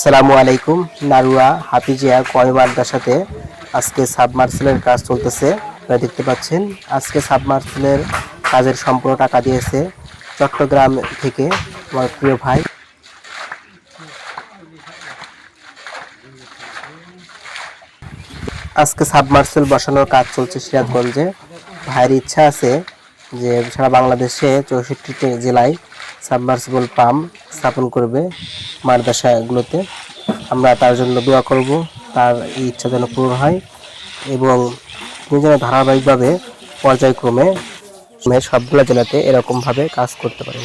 আসসালামু আলাইকুম। নারুয়া হাফিজিয়া কয় মাদ্রাসাতে আজকে সাবমার্সেলের কাজ চলতেছে। আপনারা দেখতে পাচ্ছেন আজকে সাবমার্সেলের কাজের সম্পূর্ণ টাকা দিয়েছে চট্টগ্রাম থেকে আমার প্রিয় ভাই। আজকে সাবমার্সেল বসানোর কাজ চলছে সিরাজগঞ্জে। ভাইয়ের ইচ্ছা আছে যে সারা বাংলাদেশে 64টি জেলায় সাবমার্সিবল পাম্প স্থাপন করবে মাদ্রাসাগুলোতে। আমরা তার জন্য দোয়া করব, তার এই ইচ্ছা যেন পূরণ হয় এবং তিনি যেন ধারাবাহিকভাবে পর্যায়ক্রমে সবগুলো জেলাতে এরকমভাবে কাজ করতে পারেন।